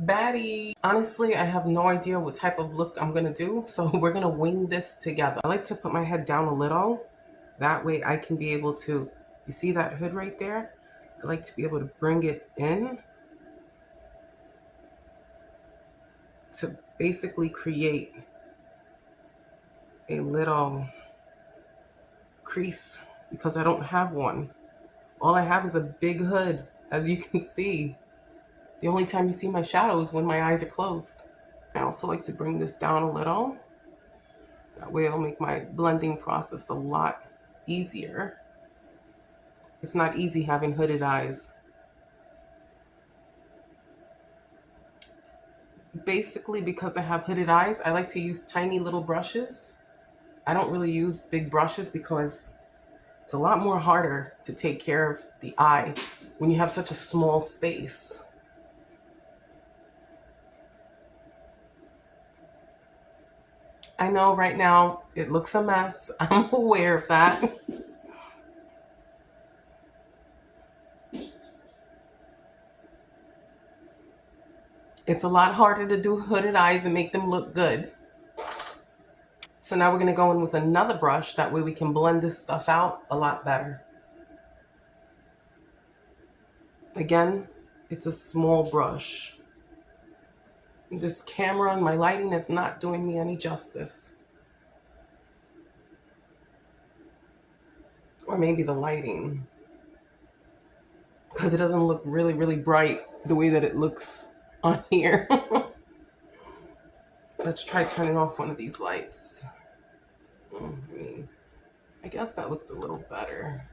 Baddie. Honestly, I have no idea what type of look I'm gonna do, so we're gonna wing this together. I like to put my head down a little. That way I can be able to, you see that hood right there? I like to be able to bring it in to basically create a little crease because I don't have one. All I have is a big hood, as you can see. The only time you see my shadow is when my eyes are closed. I also like to bring this down a little. That way it'll make my blending process a lot easier. It's not easy having hooded eyes. Basically, because I have hooded eyes, I like to use tiny little brushes. I don't really use big brushes because it's a lot more harder to take care of the eye when you have such a small space. I know right now it looks a mess. I'm aware of that. It's a lot harder to do hooded eyes and make them look good. So now we're going to go in with another brush. That way we can blend this stuff out a lot better. Again, it's a small brush. This camera and my lighting is not doing me any justice. Or maybe the lighting. Because it doesn't look really, really bright the way that it looks on here. Let's try turning off one of these lights. I guess that looks a little better.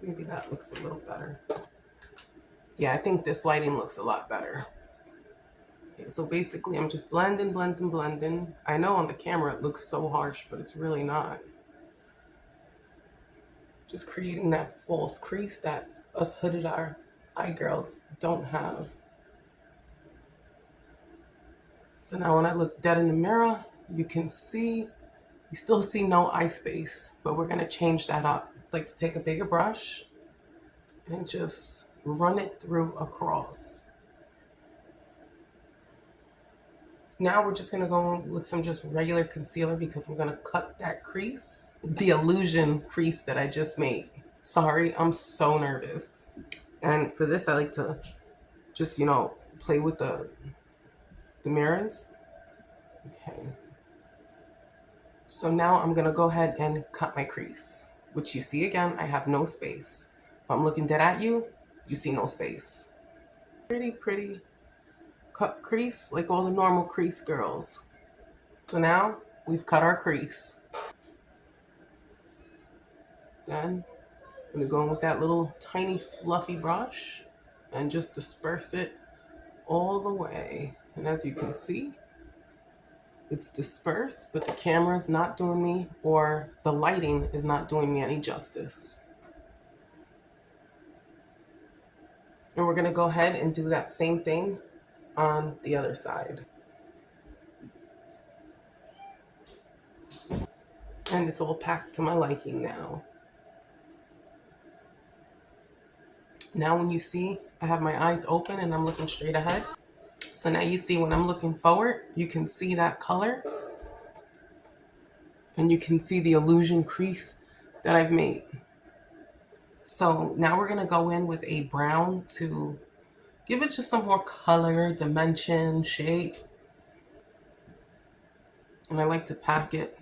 Maybe that looks a little better. Yeah, I think this lighting looks a lot better. Okay, so basically I'm just blending, blending, blending. I know on the camera it looks so harsh, but it's really not. Just creating that false crease that us hooded eye girls don't have. So now when I look dead in the mirror, you can see, you still see no eye space, but we're gonna change that up. I'd like to take a bigger brush and just run it through across. Now we're just gonna go in with some just regular concealer because we're gonna cut that crease, the illusion crease that I just made. Sorry, I'm so nervous. And for this, I like to just, play with the mirrors. Okay. So now I'm gonna go ahead and cut my crease, which you see again, I have no space. If I'm looking dead at you, you see no space. Pretty, pretty cut crease like all the normal crease girls. So now we've cut our crease. Then I'm gonna go in with that little tiny fluffy brush and just disperse it all the way. And as you can see, it's dispersed, but the camera is not doing me, or the lighting is not doing me any justice. And we're gonna go ahead and do that same thing on the other side. And it's all packed to my liking now. Now when you see, I have my eyes open and I'm looking straight ahead. So now you see when I'm looking forward, you can see that color and you can see the illusion crease that I've made. So now we're gonna go in with a brown to give it just some more color, dimension, shape. And I like to pack it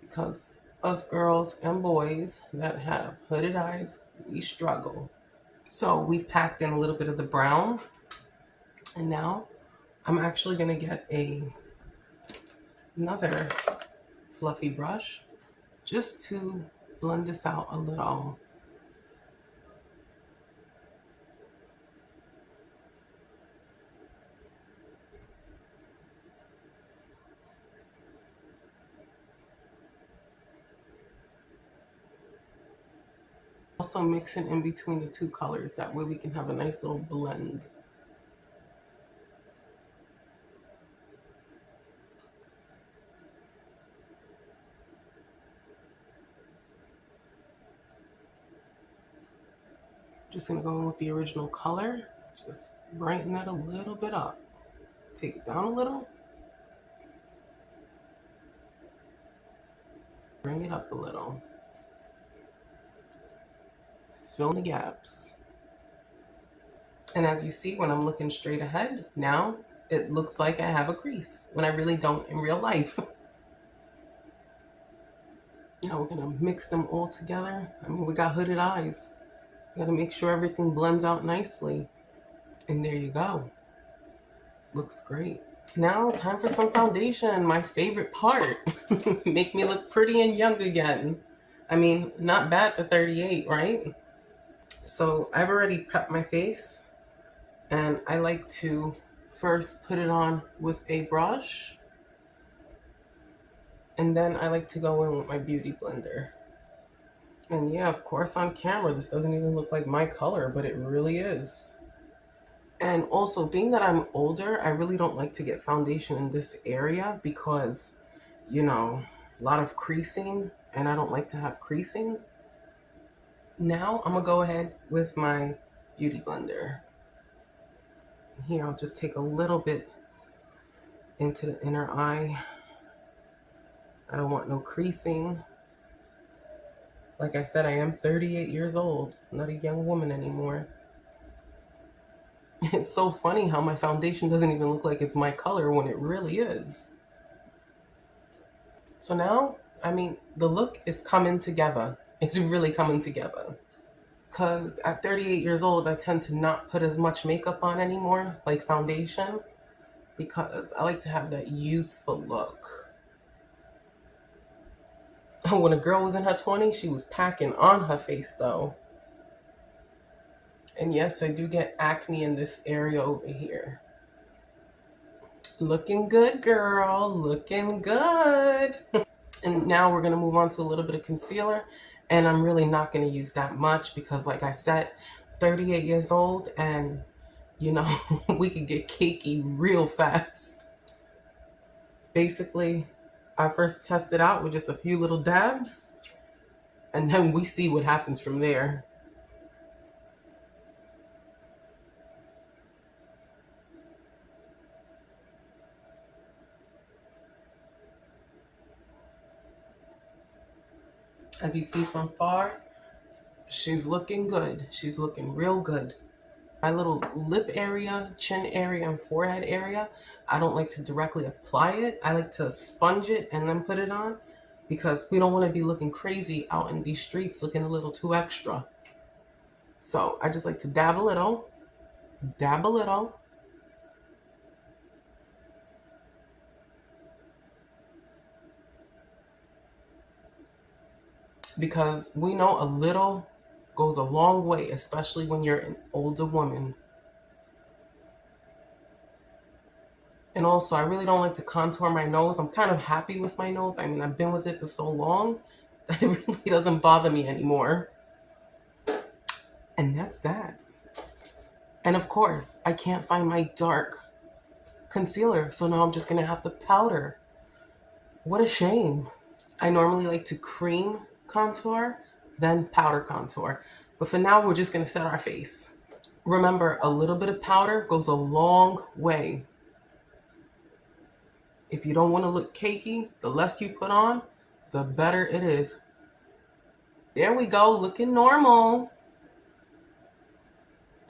because us girls and boys that have hooded eyes, we struggle. So we've packed in a little bit of the brown, and now I'm actually gonna get another fluffy brush just to blend this out a little. Also mixing in between the two colors, that way we can have a nice little blend. Just gonna go in with the original color. Just brighten that a little bit up. Take it down a little. Bring it up a little. Fill in the gaps. And as you see, when I'm looking straight ahead, now it looks like I have a crease when I really don't in real life. Now we're gonna mix them all together. I mean, we got hooded eyes. You gotta make sure everything blends out nicely. And there you go. Looks great. Now, time for some foundation, my favorite part. Make me look pretty and young again. I mean, not bad for 38, right? So I've already prepped my face, and I like to first put it on with a brush, and then I like to go in with my beauty blender. And yeah, of course on camera, this doesn't even look like my color, but it really is. And also, being that I'm older, I really don't like to get foundation in this area because, you know, a lot of creasing, and I don't like to have creasing. Now I'm gonna go ahead with my beauty blender. Here, I'll just take a little bit into the inner eye. I don't want no creasing. Like I said, I am 38 years old, not a young woman anymore. It's so funny how my foundation doesn't even look like it's my color when it really is. So now, I mean, the look is coming together. It's really coming together. Because at 38 years old, I tend to not put as much makeup on anymore, like foundation, because I like to have that youthful look. When a girl was in her 20s, she was packing on her face though. And yes, I do get acne in this area over here. Looking good, girl. Looking good. And now we're going to move on to a little bit of concealer. And I'm really not going to use that much because, like I said, 38 years old and, you know, we could get cakey real fast. Basically, I first test it out with just a few little dabs, and then we see what happens from there. As you see from far, she's looking good. She's looking real good. My little lip area, chin area, and forehead area, I don't like to directly apply it. I like to sponge it and then put it on because we don't want to be looking crazy out in these streets looking a little too extra. So I just like to dab a little, because we know a little goes a long way, especially when you're an older woman. And also, I really don't like to contour my nose. I'm kind of happy with my nose. I mean, I've been with it for so long that it really doesn't bother me anymore. And that's that. And of course, I can't find my dark concealer, so now I'm just gonna have to powder. What a shame. I normally like to cream contour, then powder contour. But for now, we're just gonna set our face. Remember, a little bit of powder goes a long way. If you don't want to look cakey, the less you put on, the better it is. There we go, looking normal.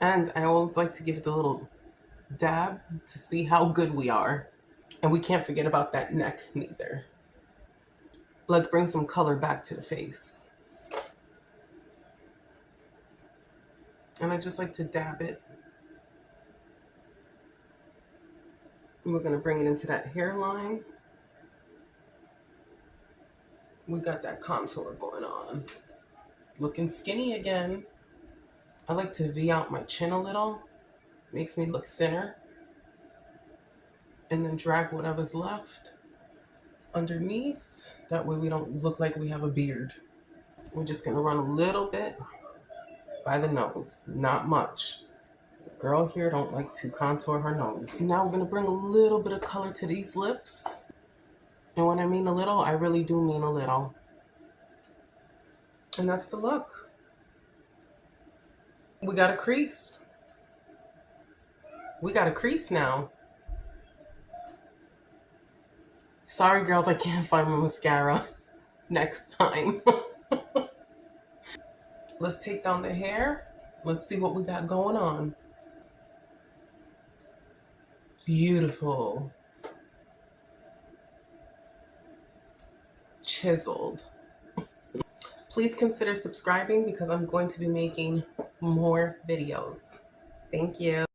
And I always like to give it a little dab to see how good we are. And we can't forget about that neck neither. Let's bring some color back to the face. And I just like to dab it. And we're gonna bring it into that hairline. We got that contour going on. Looking skinny again. I like to V out my chin a little. Makes me look thinner. And then drag whatever's left underneath. That way we don't look like we have a beard. We're just gonna run a little bit by the nose, not much. The girl here don't like to contour her nose. Now we're gonna bring a little bit of color to these lips. And when I mean a little, I really do mean a little. And that's the look. We got a crease. We got a crease now. Sorry, girls, I can't find my mascara. Next time. Let's take down the hair. Let's see what we got going on. Beautiful. Chiseled. Please consider subscribing because I'm going to be making more videos. Thank you.